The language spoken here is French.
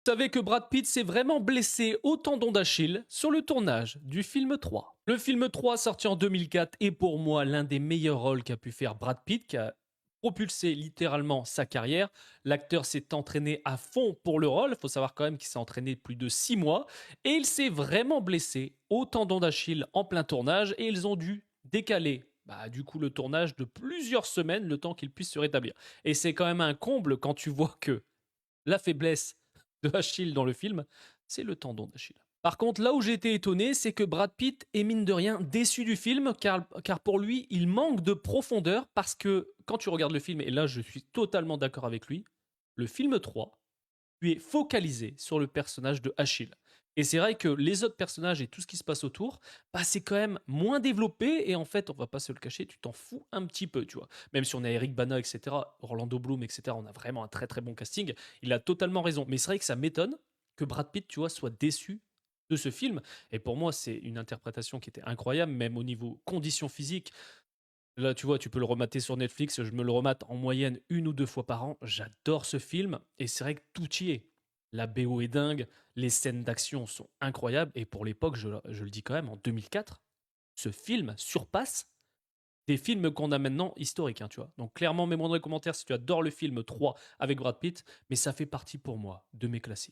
Vous savez que Brad Pitt s'est vraiment blessé au tendon d'Achille sur le tournage du film 3. Le film 3, sorti en 2004, est pour moi l'un des meilleurs rôles qu'a pu faire Brad Pitt, qui a propulsé littéralement sa carrière. L'acteur s'est entraîné à fond pour le rôle. Il faut savoir quand même qu'il s'est entraîné plus de 6 mois. Et il s'est vraiment blessé au tendon d'Achille en plein tournage. Et ils ont dû décaler du coup le tournage de plusieurs semaines, le temps qu'il puisse se rétablir. Et c'est quand même un comble quand tu vois que la faiblesse de Achille dans le film, c'est le tendon d'Achille. Par contre, là où j'ai été étonné, c'est que Brad Pitt est mine de rien déçu du film, car pour lui, il manque de profondeur, parce que quand tu regardes le film, et là je suis totalement d'accord avec lui, le film 3, tu es focalisé sur le personnage de Achille. Et c'est vrai que les autres personnages et tout ce qui se passe autour, c'est quand même moins développé, et en fait, on va pas se le cacher, tu t'en fous un petit peu, tu vois. Même si on a Eric Bana, etc., Orlando Bloom, etc., on a vraiment un très très bon casting, il a totalement raison. Mais c'est vrai que ça m'étonne que Brad Pitt, tu vois, soit déçu de ce film. Et pour moi, c'est une interprétation qui était incroyable, même au niveau conditions physiques. Là, tu vois, tu peux le remater sur Netflix, je me le remate en moyenne 1 ou 2 fois par an. J'adore ce film, et c'est vrai que tout y est. La BO est dingue, les scènes d'action sont incroyables, et pour l'époque, je le dis quand même, en 2004, ce film surpasse des films qu'on a maintenant historiques, hein, tu vois. Donc clairement, mets-moi dans les commentaires si tu adores le film 3 avec Brad Pitt, mais ça fait partie pour moi de mes classiques.